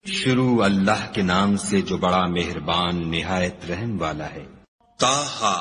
شروع اللہ کے نام سے جو بڑا مہربان نہایت رحم والا ہے۔ طٰہٰ،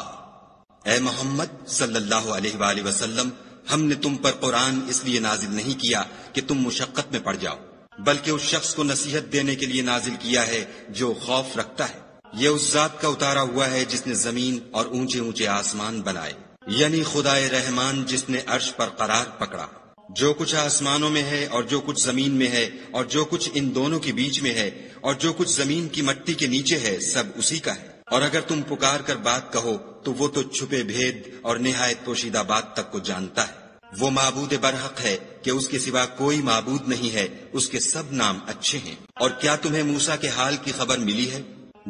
اے محمد صلی اللہ علیہ وآلہ وسلم، ہم نے تم پر قرآن اس لیے نازل نہیں کیا کہ تم مشقت میں پڑ جاؤ، بلکہ اس شخص کو نصیحت دینے کے لیے نازل کیا ہے جو خوف رکھتا ہے۔ یہ اس ذات کا اتارا ہوا ہے جس نے زمین اور اونچے اونچے آسمان بنائے، یعنی خدائے رحمان جس نے عرش پر قرار پکڑا۔ جو کچھ آسمانوں میں ہے اور جو کچھ زمین میں ہے اور جو کچھ ان دونوں کے بیچ میں ہے اور جو کچھ زمین کی مٹی کے نیچے ہے، سب اسی کا ہے۔ اور اگر تم پکار کر بات کہو تو وہ تو چھپے بھید اور نہایت پوشیدہ بات تک کو جانتا ہے۔ وہ معبود برحق ہے کہ اس کے سوا کوئی معبود نہیں ہے، اس کے سب نام اچھے ہیں۔ اور کیا تمہیں موسیٰ کے حال کی خبر ملی ہے؟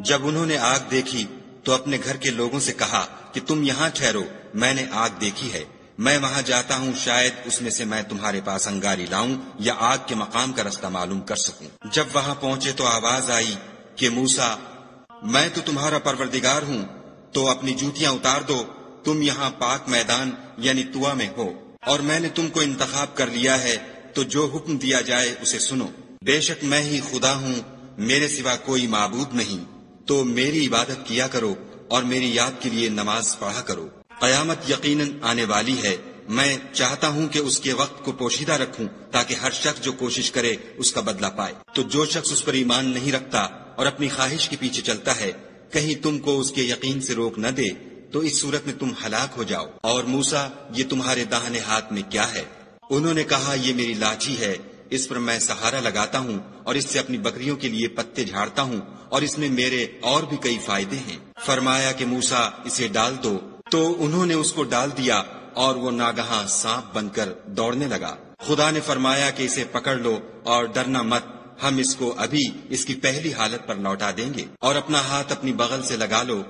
جب انہوں نے آگ دیکھی تو اپنے گھر کے لوگوں سے کہا کہ تم یہاں ٹھہرو، میں نے آگ دیکھی ہے، میں وہاں جاتا ہوں، شاید اس میں سے میں تمہارے پاس انگاری لاؤں یا آگ کے مقام کا رستہ معلوم کر سکوں۔ جب وہاں پہنچے تو آواز آئی کہ موسیٰ، میں تو تمہارا پروردگار ہوں، تو اپنی جوتیاں اتار دو، تم یہاں پاک میدان یعنی طویٰ میں ہو، اور میں نے تم کو انتخاب کر لیا ہے، تو جو حکم دیا جائے اسے سنو۔ بے شک میں ہی خدا ہوں، میرے سوا کوئی معبود نہیں، تو میری عبادت کیا کرو اور میری یاد کے لیے نماز پڑھا کرو۔ قیامت یقیناً آنے والی ہے، میں چاہتا ہوں کہ اس کے وقت کو پوشیدہ رکھوں تاکہ ہر شخص جو کوشش کرے اس کا بدلہ پائے۔ تو جو شخص اس پر ایمان نہیں رکھتا اور اپنی خواہش کے پیچھے چلتا ہے، کہیں تم کو اس کے یقین سے روک نہ دے تو اس صورت میں تم ہلاک ہو جاؤ۔ اور موسیٰ، یہ تمہارے داہنے ہاتھ میں کیا ہے؟ انہوں نے کہا، یہ میری لاٹھی ہے، اس پر میں سہارا لگاتا ہوں اور اس سے اپنی بکریوں کے لیے پتے جھاڑتا ہوں، اور اس میں میرے اور بھی کئی فائدے ہیں۔ فرمایا کہ موسیٰ، اسے ڈال دو، تو انہوں نے اس کو ڈال دیا اور وہ ناگہاں سانپ بن کر دوڑنے لگا۔ خدا نے فرمایا کہ اسے پکڑ لو اور ڈرنا مت، ہم اس کو ابھی اس کی پہلی حالت پر لوٹا دیں گے، اور اپنا ہاتھ اپنی بغل سے لگا لو،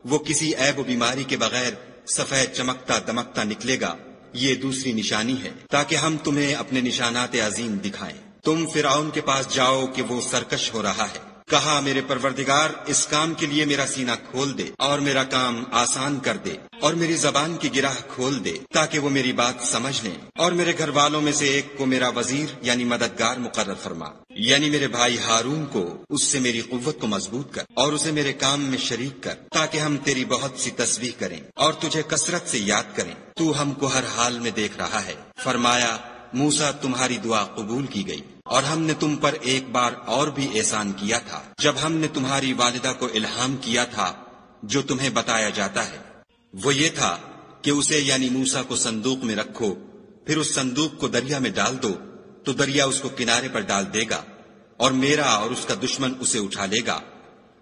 وہ کسی عیب و بیماری کے بغیر سفید چمکتا دمکتا نکلے گا۔ یہ دوسری نشانی ہے تاکہ ہم تمہیں اپنے نشانات عظیم دکھائیں۔ تم فرعون کے پاس جاؤ کہ وہ سرکش ہو رہا ہے۔ کہا، میرے پروردگار، اس کام کے لیے میرا سینہ کھول دے اور میرا کام آسان کر دے، اور میری زبان کی گرہ کھول دے تاکہ وہ میری بات سمجھ لیں، اور میرے گھر والوں میں سے ایک کو میرا وزیر یعنی مددگار مقرر فرما، یعنی میرے بھائی ہارون کو، اس سے میری قوت کو مضبوط کر اور اسے میرے کام میں شریک کر، تاکہ ہم تیری بہت سی تسبیح کریں اور تجھے کثرت سے یاد کریں، تو ہم کو ہر حال میں دیکھ رہا ہے۔ فرمایا، موسیٰ، تمہاری دعا قبول کی گئی، اور ہم نے تم پر ایک بار اور بھی احسان کیا تھا، جب ہم نے تمہاری والدہ کو الہام کیا تھا جو تمہیں بتایا جاتا ہے۔ وہ یہ تھا کہ اسے یعنی موسیٰ کو صندوق میں رکھو، پھر اس صندوق کو دریا میں ڈال دو، تو دریا اس کو کنارے پر ڈال دے گا، اور میرا اور اس کا دشمن اسے اٹھا لے گا۔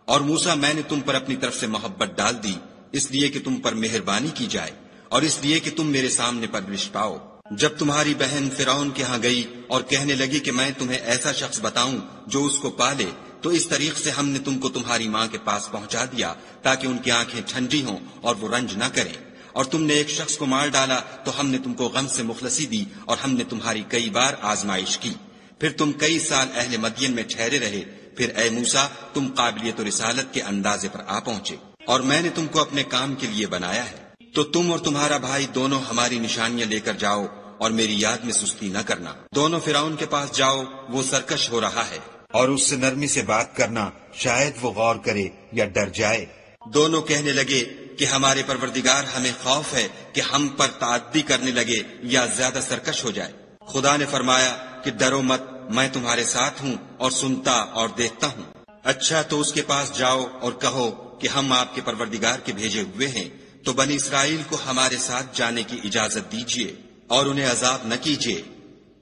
اور موسیٰ، میں نے تم پر اپنی طرف سے محبت ڈال دی، اس لیے کہ تم پر مہربانی کی جائے اور اس لیے کہ تم میرے سامنے پرورش پاؤ۔ جب تمہاری بہن فرعون کے ہاں گئی اور کہنے لگی کہ میں تمہیں ایسا شخص بتاؤں جو اس کو پالے، تو اس طریق سے ہم نے تم کو تمہاری ماں کے پاس پہنچا دیا تاکہ ان کی آنکھیں ٹھنڈی ہوں اور وہ رنج نہ کریں۔ اور تم نے ایک شخص کو مار ڈالا تو ہم نے تم کو غم سے مخلصی دی، اور ہم نے تمہاری کئی بار آزمائش کی، پھر تم کئی سال اہل مدین میں ٹھہرے رہے، پھر اے موسیٰ، تم قابلیت و رسالت کے اندازے پر آ پہنچے، اور میں نے تم کو اپنے کام کے لیے بنایا ہے، تو تم اور تمہارا بھائی دونوں ہماری نشانیاں لے کر جاؤ اور میری یاد میں سستی نہ کرنا۔ دونوں فرعون کے پاس جاؤ، وہ سرکش ہو رہا ہے، اور اس سے نرمی سے بات کرنا، شاید وہ غور کرے یا ڈر جائے۔ دونوں کہنے لگے کہ ہمارے پروردگار، ہمیں خوف ہے کہ ہم پر تعدی کرنے لگے یا زیادہ سرکش ہو جائے۔ خدا نے فرمایا کہ ڈرو مت، میں تمہارے ساتھ ہوں اور سنتا اور دیکھتا ہوں۔ اچھا، تو اس کے پاس جاؤ اور کہو کہ ہم آپ کے پروردگار کے بھیجے ہوئے ہیں، تو بنی اسرائیل کو ہمارے ساتھ جانے کی اجازت دیجیے اور انہیں عذاب نہ کیجیے۔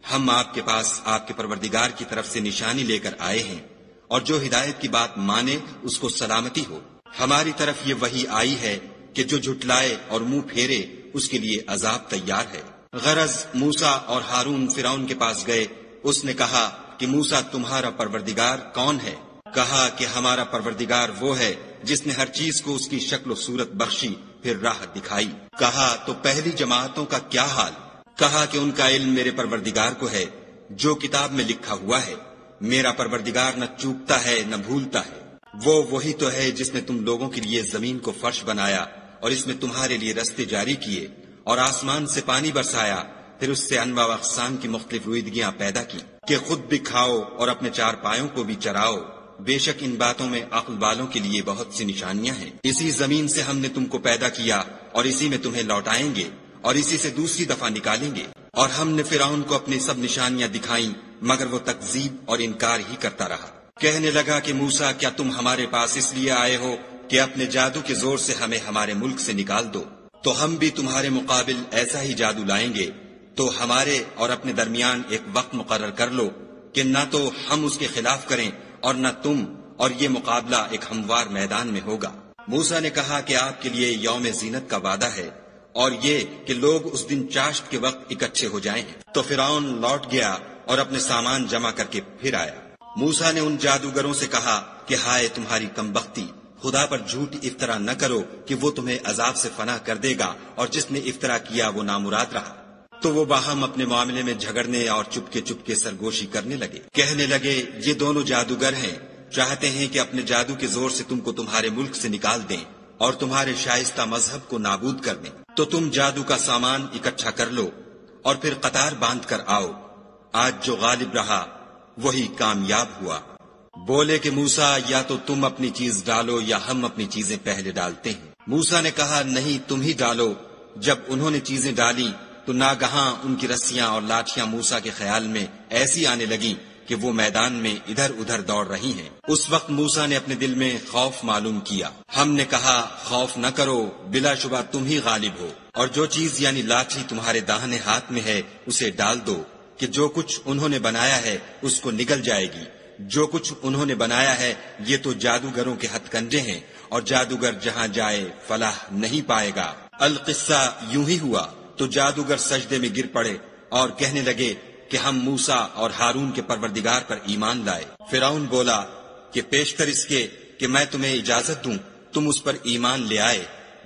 ہم آپ کے پاس آپ کے پروردگار کی طرف سے نشانی لے کر آئے ہیں، اور جو ہدایت کی بات مانے اس کو سلامتی ہو۔ ہماری طرف یہ وحی آئی ہے کہ جو جھٹلائے اور منہ پھیرے اس کے لیے عذاب تیار ہے۔ غرض موسیٰ اور ہارون فرعون کے پاس گئے، اس نے کہا کہ موسیٰ، تمہارا پروردگار کون ہے؟ کہا کہ ہمارا پروردگار وہ ہے جس نے ہر چیز کو اس کی شکل و صورت بخشی، پھر راہ دکھائی۔ کہا، تو پہلی جماعتوں کا کیا حال؟ کہا کہ ان کا علم میرے پروردگار کو ہے، جو کتاب میں لکھا ہوا ہے۔ میرا پروردگار نہ چوکتا ہے نہ بھولتا ہے۔ وہی تو ہے جس نے تم لوگوں کے لیے زمین کو فرش بنایا اور اس میں تمہارے لیے رستے جاری کیے، اور آسمان سے پانی برسایا، پھر اس سے انواع و اقسام کی مختلف رویدگیاں پیدا کی، کہ خود بھی کھاؤ اور اپنے چار پایوں کو بھی چراؤ، بے شک ان باتوں میں عقل والوں کے لیے بہت سی نشانیاں ہیں۔ اسی زمین سے ہم نے تم کو پیدا کیا اور اسی میں تمہیں لوٹائیں گے اور اسی سے دوسری دفعہ نکالیں گے۔ اور ہم نے فرعون کو اپنی سب نشانیاں دکھائیں مگر وہ تکذیب اور انکار ہی کرتا رہا۔ کہنے لگا کہ موسیٰ، کیا تم ہمارے پاس اس لیے آئے ہو کہ اپنے جادو کے زور سے ہمیں ہمارے ملک سے نکال دو؟ تو ہم بھی تمہارے مقابل ایسا ہی جادو لائیں گے، تو ہمارے اور اپنے درمیان ایک وقت مقرر کر لو کہ نہ تو ہم اس کے خلاف کریں اور نہ تم، اور یہ مقابلہ ایک ہموار میدان میں ہوگا۔ موسیٰ نے کہا کہ آپ کے لیے یوم زینت کا وعدہ ہے اور یہ کہ لوگ اس دن چاشت کے وقت اکٹھے ہو جائیں۔ تو فرعون لوٹ گیا اور اپنے سامان جمع کر کے پھر آیا۔ موسیٰ نے ان جادوگروں سے کہا کہ ہائے تمہاری کم بختی، خدا پر جھوٹ افطرا نہ کرو کہ وہ تمہیں عذاب سے فنا کر دے گا، اور جس نے افطرا کیا وہ نامراد رہا۔ تو وہ باہم اپنے معاملے میں جھگڑنے اور چپکے سرگوشی کرنے لگے۔ کہنے لگے یہ دونوں جادوگر ہیں، چاہتے ہیں کہ اپنے جادو کے زور سے تم کو تمہارے ملک سے نکال دیں اور تمہارے شائستہ مذہب کو نابود کر دیں۔ تو تم جادو کا سامان اکٹھا کر لو اور پھر قطار باندھ کر آؤ، آج جو غالب رہا وہی کامیاب ہوا۔ بولے کہ موسیٰ، یا تو تم اپنی چیز ڈالو یا ہم اپنی چیزیں پہلے ڈالتے ہیں۔ موسیٰ نے کہا نہیں، تم ہی ڈالو۔ جب انہوں نے چیزیں ڈالی تو ناگہاں ان کی رسیاں اور لاٹھیاں موسیٰ کے خیال میں ایسی آنے لگیں کہ وہ میدان میں ادھر ادھر دوڑ رہی ہیں۔ اس وقت موسیٰ نے اپنے دل میں خوف معلوم کیا۔ ہم نے کہا خوف نہ کرو، بلا شبہ تم ہی غالب ہو، اور جو چیز یعنی لاٹھی تمہارے داہنے ہاتھ میں ہے اسے ڈال دو کہ جو کچھ انہوں نے بنایا ہے اس کو نگل جائے گی۔ جو کچھ انہوں نے بنایا ہے یہ تو جادوگروں کے ہتھ کنڈے ہیں، اور جادوگر جہاں جائے فلاح نہیں پائے گا۔ القصہ یوں ہی ہوا تو جادوگر سجدے میں گر پڑے اور کہنے لگے کہ ہم موسیٰ اور ہارون کے پروردگار پر ایمان لائے۔ فرعون بولا کہ پیشتر اس کے کہ میں تمہیں اجازت دوں تم اس پر ایمان لے آئے،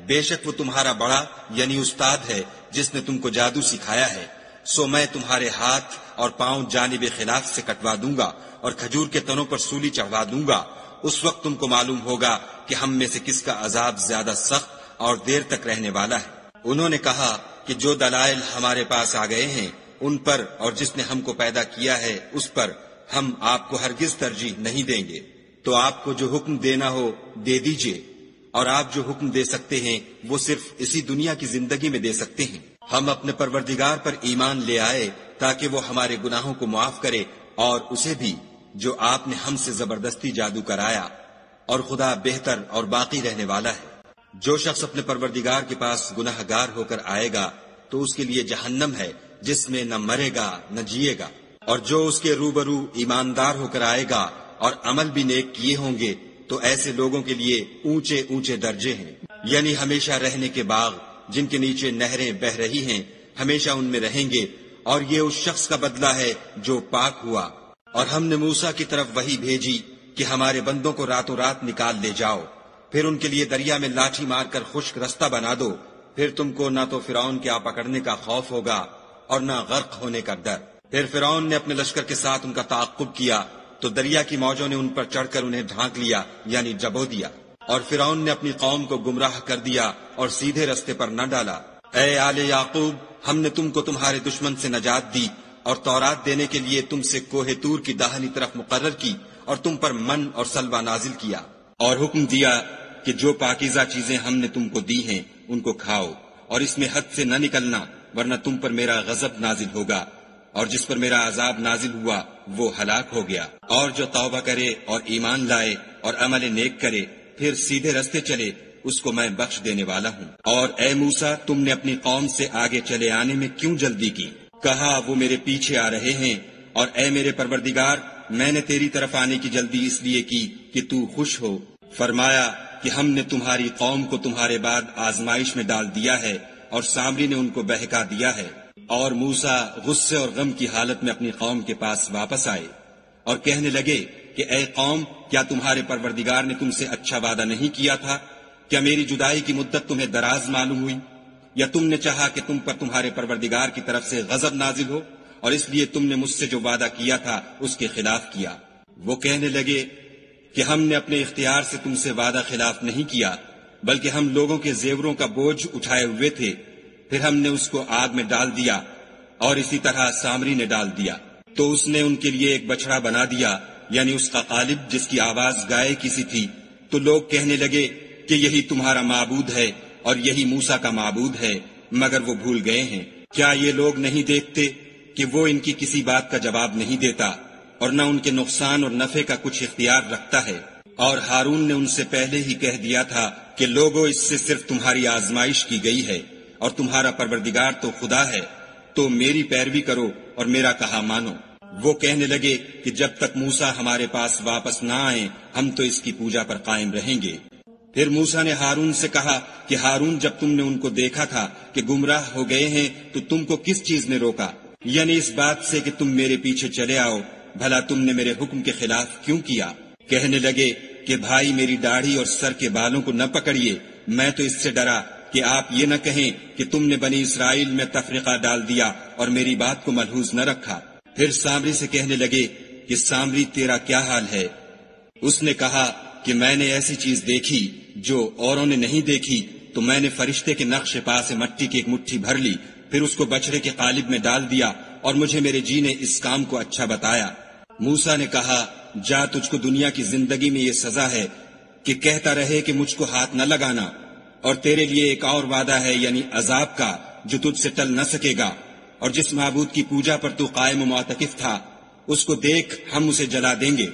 بے شک وہ تمہارا بڑا یعنی استاد ہے جس نے تم کو جادو سکھایا ہے، سو میں تمہارے ہاتھ اور پاؤں جانب خلاف سے کٹوا دوں گا اور کھجور کے تنوں پر سولی چڑھوا دوں گا۔ اس وقت تم کو معلوم ہوگا کہ ہم میں سے کس کا عذاب زیادہ سخت اور دیر تک رہنے والا ہے۔ انہوں نے کہا کہ جو دلائل ہمارے پاس آ گئے ہیں ان پر اور جس نے ہم کو پیدا کیا ہے اس پر ہم آپ کو ہرگز ترجیح نہیں دیں گے، تو آپ کو جو حکم دینا ہو دے دیجئے، اور آپ جو حکم دے سکتے ہیں وہ صرف اسی دنیا کی زندگی میں دے سکتے ہیں۔ ہم اپنے پروردگار پر ایمان لے آئے تاکہ وہ ہمارے گناہوں کو معاف کرے، اور اسے بھی جو آپ نے ہم سے زبردستی جادو کرایا، اور خدا بہتر اور باقی رہنے والا ہے۔ جو شخص اپنے پروردگار کے پاس گناہ گار ہو کر آئے گا تو اس کے لیے جہنم ہے جس میں نہ مرے گا نہ جیے گا، اور جو اس کے روبرو ایماندار ہو کر آئے گا اور عمل بھی نیک کیے ہوں گے تو ایسے لوگوں کے لیے اونچے اونچے درجے ہیں، یعنی ہمیشہ رہنے کے باغ جن کے نیچے نہریں بہ رہی ہیں، ہمیشہ ان میں رہیں گے، اور یہ اس شخص کا بدلہ ہے جو پاک ہوا۔ اور ہم نے موسیٰ کی طرف وحی بھیجی کہ ہمارے بندوں کو راتوں رات نکال لے جاؤ، پھر ان کے لیے دریا میں لاٹھی مار کر خشک رستہ بنا دو، پھر تم کو نہ تو فرعون کے آ پکڑنے کا خوف ہوگا اور نہ غرق ہونے کا ڈر۔ پھر فرعون نے اپنے لشکر کے ساتھ ان کا تعاقب کیا تو دریا کی موجوں نے ان پر چڑھ کر انہیں ڈھانک لیا یعنی ڈبو دیا، اور فرعون نے اپنی قوم کو گمراہ کر دیا اور سیدھے رستے پر نہ ڈالا۔ اے آل یعقوب، ہم نے تم کو تمہارے دشمن سے نجات دی اور تورات دینے کے لیے تم سے کوہ طور کی داہنی طرف مقرر کی، اور تم پر من اور سلوہ نازل کیا، اور حکم دیا کہ جو پاکیزہ چیزیں ہم نے تم کو دی ہیں ان کو کھاؤ، اور اس میں حد سے نہ نکلنا ورنہ تم پر میرا غضب نازل ہوگا، اور جس پر میرا عذاب نازل ہوا وہ ہلاک ہو گیا۔ اور جو توبہ کرے اور ایمان لائے اور عمل نیک کرے پھر سیدھے رستے چلے اس کو میں بخش دینے والا ہوں۔ اور اے موسیٰ، تم نے اپنی قوم سے آگے چلے آنے میں کیوں جلدی کی؟ کہا وہ میرے پیچھے آ رہے ہیں، اور اے میرے پروردگار، میں نے تیری طرف آنے کی جلدی اس لیے کی کہ تو خوش ہو۔ فرمایا کہ ہم نے تمہاری قوم کو تمہارے بعد آزمائش میں ڈال دیا ہے، اور سامری نے ان کو بہکا دیا ہے۔ اور موسیٰ غصے اور غم کی حالت میں اپنی قوم کے پاس واپس آئے اور کہنے لگے کہ اے قوم، کیا تمہارے پروردگار نے تم سے اچھا وعدہ نہیں کیا تھا؟ کیا میری جدائی کی مدت تمہیں دراز معلوم ہوئی؟ یا تم نے چاہا کہ تم پر تمہارے پروردگار کی طرف سے غضب نازل ہو، اور اس لیے تم نے مجھ سے جو وعدہ کیا تھا اس کے خلاف کیا؟ وہ کہنے لگے کہ ہم نے اپنے اختیار سے تم سے وعدہ خلاف نہیں کیا، بلکہ ہم لوگوں کے زیوروں کا بوجھ اٹھائے ہوئے تھے، پھر ہم نے اس کو آگ میں ڈال دیا، اور اسی طرح سامری نے ڈال دیا۔ تو اس نے ان کے لیے ایک بچڑا بنا دیا، یعنی اس کا قالب جس کی آواز گائے کی سی تھی۔ تو لوگ کہنے لگے کہ یہی تمہارا معبود ہے اور یہی موسیٰ کا معبود ہے، مگر وہ بھول گئے ہیں۔ کیا یہ لوگ نہیں دیکھتے کہ وہ ان کی کسی بات کا جواب نہیں دیتا اور نہ ان کے نقصان اور نفع کا کچھ اختیار رکھتا ہے؟ اور ہارون نے ان سے پہلے ہی کہہ دیا تھا کہ لوگوں، اس سے صرف تمہاری آزمائش کی گئی ہے اور تمہارا پروردگار تو خدا ہے، تو میری پیروی کرو اور میرا کہا مانو۔ وہ کہنے لگے کہ جب تک موسیٰ ہمارے پاس واپس نہ آئیں ہم تو اس کی پوجا پر قائم رہیں گے۔ پھر موسیٰ نے ہارون سے کہا کہ ہارون، جب تم نے ان کو دیکھا تھا کہ گمراہ ہو گئے ہیں تو تم کو کس چیز نے روکا؟ یعنی اس بات سے کہ تم میرے پیچھے چلے آؤ، بھلا تم نے میرے حکم کے خلاف کیوں کیا؟ کہنے لگے کہ بھائی، میری داڑھی اور سر کے بالوں کو نہ پکڑیے، میں تو اس سے ڈرا کہ آپ یہ نہ کہیں کہ تم نے بنی اسرائیل میں تفرقہ ڈال دیا اور میری بات کو ملحوظ نہ رکھا۔ پھر سامری سے کہنے لگے کہ سامری، تیرا کیا حال ہے؟ اس نے کہا کہ میں نے ایسی چیز دیکھی جو اوروں نے نہیں دیکھی، تو میں نے فرشتے کے نقش پا سے مٹی کی ایک مٹھی بھر لی، پھر اس کو بچڑے کے قالب میں ڈال دیا، اور مجھے میرے جی نے اس کام کو اچھا بتایا۔ موسیٰ نے کہا، جا، تجھ کو دنیا کی زندگی میں یہ سزا ہے کہ کہتا رہے کہ مجھ کو ہاتھ نہ لگانا، اور تیرے لیے ایک اور وعدہ ہے، یعنی عذاب کا، جو تجھ سے ٹل نہ سکے گا۔ اور جس معبود کی پوجا پر تو قائم و معتکف تھا، اس کو دیکھ، ہم اسے جلا دیں گے،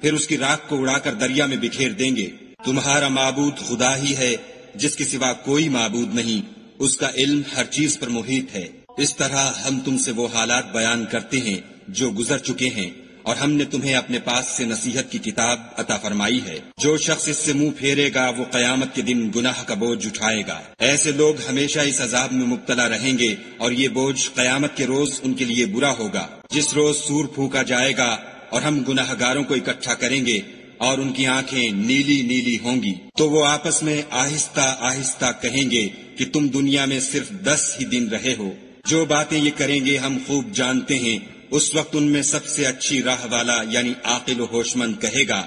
پھر اس کی راکھ کو اڑا کر دریا میں بکھیر دیں گے۔ تمہارا معبود خدا ہی ہے، جس کے سوا کوئی معبود نہیں، اس کا علم ہر چیز پر محیط ہے۔ اس طرح ہم تم سے وہ حالات بیان کرتے ہیں جو گزر چکے ہیں، اور ہم نے تمہیں اپنے پاس سے نصیحت کی کتاب عطا فرمائی ہے۔ جو شخص اس سے منہ پھیرے گا وہ قیامت کے دن گناہ کا بوجھ اٹھائے گا۔ ایسے لوگ ہمیشہ اس عذاب میں مبتلا رہیں گے، اور یہ بوجھ قیامت کے روز ان کے لیے برا ہوگا، جس روز سور پھونکا جائے گا اور ہم گناہ گاروں کو اکٹھا کریں گے اور ان کی آنکھیں نیلی نیلی ہوں گی، تو وہ آپس میں آہستہ آہستہ کہیں گے کہ تم دنیا میں صرف 10 ہی دن رہے ہو۔ جو باتیں یہ کریں گے ہم خوب جانتے ہیں۔ اس وقت ان میں سب سے اچھی راہ والا یعنی عاقل و ہوش مند کہے گا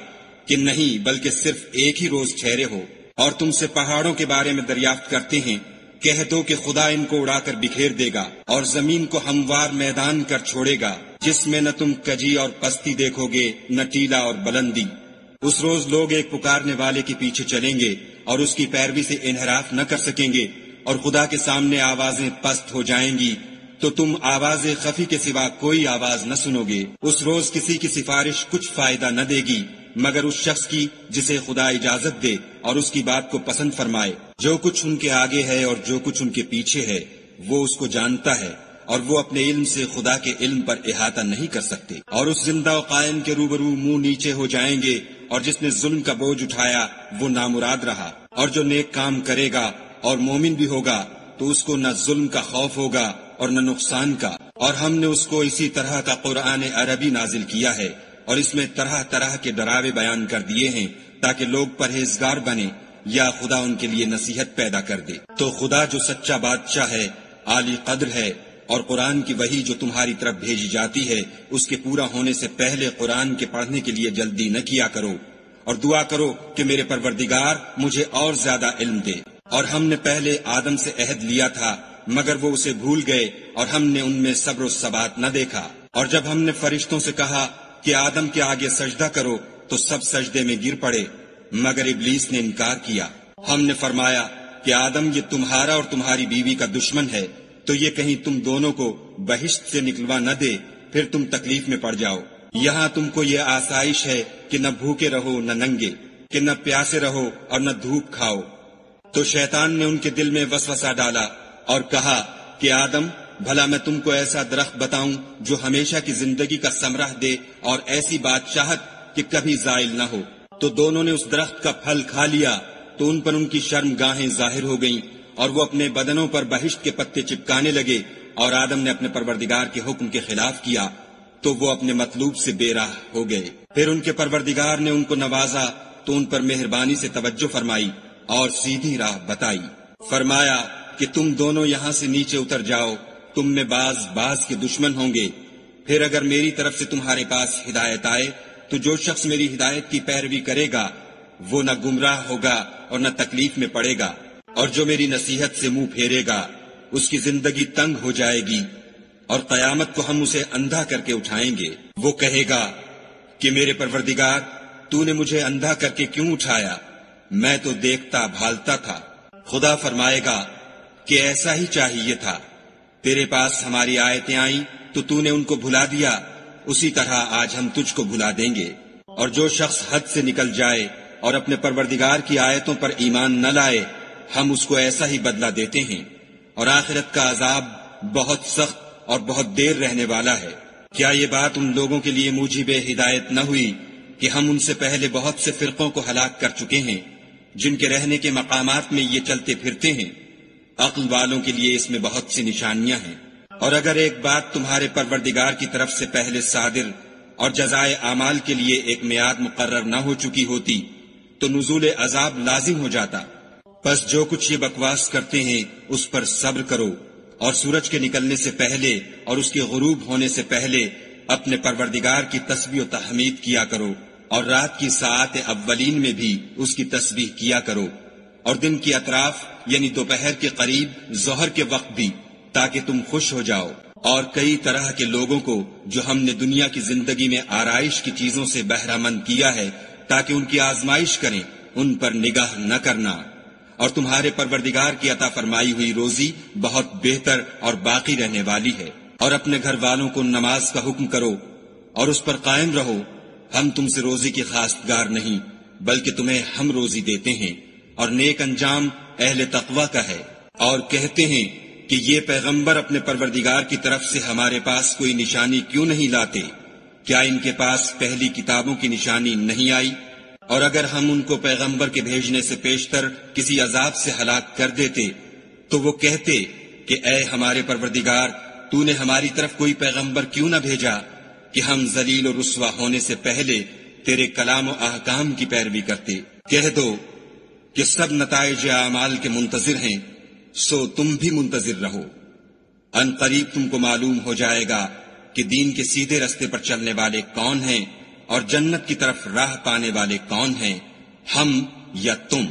کہ نہیں، بلکہ صرف ایک ہی روز ٹھہرے ہو۔ اور تم سے پہاڑوں کے بارے میں دریافت کرتے ہیں، کہہ دو کہ خدا ان کو اڑا کر بکھیر دے گا اور زمین کو ہموار میدان کر چھوڑے گا، جس میں نہ تم کجی اور پستی دیکھو گے، نہ ٹیلا اور بلندی۔ اس روز لوگ ایک پکارنے والے کے پیچھے چلیں گے اور اس کی پیروی سے انحراف نہ کر سکیں گے، اور خدا کے سامنے آوازیں پست ہو جائیں گی تو تم آواز خفی کے سوا کوئی آواز نہ سنو گے۔ اس روز کسی کی سفارش کچھ فائدہ نہ دے گی مگر اس شخص کی جسے خدا اجازت دے اور اس کی بات کو پسند فرمائے۔ جو کچھ ان کے آگے ہے اور جو کچھ ان کے پیچھے ہے وہ اس کو جانتا ہے، اور وہ اپنے علم سے خدا کے علم پر احاطہ نہیں کر سکتے۔ اور اس زندہ و قائم کے روبرو منہ نیچے ہو جائیں گے، اور جس نے ظلم کا بوجھ اٹھایا وہ نامراد رہا، اور جو نیک کام کرے گا اور مومن بھی ہوگا تو اس کو نہ ظلم کا خوف ہوگا اور نہ نقصان کا۔ اور ہم نے اس کو اسی طرح کا قرآن عربی نازل کیا ہے، اور اس میں طرح طرح کے ڈراوے بیان کر دیے ہیں تاکہ لوگ پرہیزگار بنے یا خدا ان کے لیے نصیحت پیدا کر دے۔ تو خدا جو سچا بادشاہ ہے، عالی قدر ہے، اور قرآن کی وحی جو تمہاری طرف بھیجی جاتی ہے اس کے پورا ہونے سے پہلے قرآن کے پڑھنے کے لیے جلدی نہ کیا کرو، اور دعا کرو کہ میرے پروردگار مجھے اور زیادہ علم دے۔ اور ہم نے پہلے آدم سے عہد لیا تھا مگر وہ اسے بھول گئے، اور ہم نے ان میں صبر و ثبات نہ دیکھا۔ اور جب ہم نے فرشتوں سے کہا کہ آدم کے آگے سجدہ کرو تو سب سجدے میں گر پڑے مگر ابلیس نے انکار کیا۔ ہم نے فرمایا کہ آدم، یہ تمہارا اور تمہاری بیوی کا دشمن ہے، تو یہ کہیں تم دونوں کو بہشت سے نکلوا نہ دے، پھر تم تکلیف میں پڑ جاؤ۔ یہاں تم کو یہ آسائش ہے کہ نہ بھوکے رہو نہ ننگے، کہ نہ پیاسے رہو اور نہ دھوپ کھاؤ۔ تو شیطان نے ان کے دل میں وسوسہ ڈالا اور کہا کہ آدم، بھلا میں تم کو ایسا درخت بتاؤں جو ہمیشہ کی زندگی کا ثمرہ دے اور ایسی بادشاہت کہ کبھی زائل نہ ہو۔ تو دونوں نے اس درخت کا پھل کھا لیا تو ان پر ان کی شرم گاہیں ظاہر ہو گئیں، اور وہ اپنے بدنوں پر بہشت کے پتے چپکانے لگے، اور آدم نے اپنے پروردگار کے حکم کے خلاف کیا تو وہ اپنے مطلوب سے بے راہ ہو گئے۔ پھر ان کے پروردگار نے ان کو نوازا تو ان پر مہربانی سے توجہ فرمائی اور سیدھی راہ بتائی۔ فرمایا کہ تم دونوں یہاں سے نیچے اتر جاؤ، تم میں بعض کے دشمن ہوں گے۔ پھر اگر میری طرف سے تمہارے پاس ہدایت آئے تو جو شخص میری ہدایت کی پیروی کرے گا وہ نہ گمراہ ہوگا اور نہ تکلیف میں پڑے گا، اور جو میری نصیحت سے منہ پھیرے گا اس کی زندگی تنگ ہو جائے گی، اور قیامت کو ہم اسے اندھا کر کے اٹھائیں گے۔ وہ کہے گا کہ میرے پروردگار، تو نے مجھے اندھا کر کے کیوں اٹھایا؟ میں تو دیکھتا بھالتا تھا۔ خدا فرمائے گا کہ ایسا ہی چاہیے تھا، تیرے پاس ہماری آیتیں آئیں تو نے ان کو بھلا دیا، اسی طرح آج ہم تجھ کو بھلا دیں گے۔ اور جو شخص حد سے نکل جائے اور اپنے پروردگار کی آیتوں پر ایمان نہ لائے، ہم اس کو ایسا ہی بدلہ دیتے ہیں، اور آخرت کا عذاب بہت سخت اور بہت دیر رہنے والا ہے۔ کیا یہ بات ان لوگوں کے لیے موجب ہدایت نہ ہوئی کہ ہم ان سے پہلے بہت سے فرقوں کو ہلاک کر چکے ہیں، جن کے رہنے کے مقامات میں یہ چلتے پھرتے ہیں؟ عقل والوں کے لیے اس میں بہت سی نشانیاں ہیں۔ اور اگر ایک بات تمہارے پروردگار کی طرف سے پہلے صادر اور جزائے اعمال کے لیے ایک میعاد مقرر نہ ہو چکی ہوتی تو نزول عذاب لازم ہو جاتا۔ بس جو کچھ یہ بکواس کرتے ہیں اس پر صبر کرو، اور سورج کے نکلنے سے پہلے اور اس کے غروب ہونے سے پہلے اپنے پروردگار کی تسبیح و تحمید کیا کرو، اور رات کی ساعات اولین میں بھی اس کی تسبیح کیا کرو، اور دن کی اطراف یعنی دوپہر کے قریب ظہر کے وقت بھی، تاکہ تم خوش ہو جاؤ۔ اور کئی طرح کے لوگوں کو جو ہم نے دنیا کی زندگی میں آرائش کی چیزوں سے بہرہ مند کیا ہے تاکہ ان کی آزمائش کریں، ان پر نگاہ نہ کرنا۔ اور تمہارے پروردگار کی عطا فرمائی ہوئی روزی بہت بہتر اور باقی رہنے والی ہے۔ اور اپنے گھر والوں کو نماز کا حکم کرو اور اس پر قائم رہو۔ ہم تم سے روزی کی خواستگار نہیں، بلکہ تمہیں ہم روزی دیتے ہیں، اور نیک انجام اہل تقوی کا ہے۔ اور کہتے ہیں کہ یہ پیغمبر اپنے پروردگار کی طرف سے ہمارے پاس کوئی نشانی کیوں نہیں لاتے؟ کیا ان کے پاس پہلی کتابوں کی نشانی نہیں آئی؟ اور اگر ہم ان کو پیغمبر کے بھیجنے سے پیشتر کسی عذاب سے ہلاک کر دیتے تو وہ کہتے کہ اے ہمارے پروردگار، تو نے ہماری طرف کوئی پیغمبر کیوں نہ بھیجا کہ ہم ذلیل و رسوا ہونے سے پہلے تیرے کلام و احکام کی پیروی کرتے۔ کہہ دو کہ سب نتائج اعمال کے منتظر ہیں، سو تم بھی منتظر رہو۔ ان قریب تم کو معلوم ہو جائے گا کہ دین کے سیدھے رستے پر چلنے والے کون ہیں اور جنت کی طرف راہ پانے والے کون ہیں، ہم یا تم۔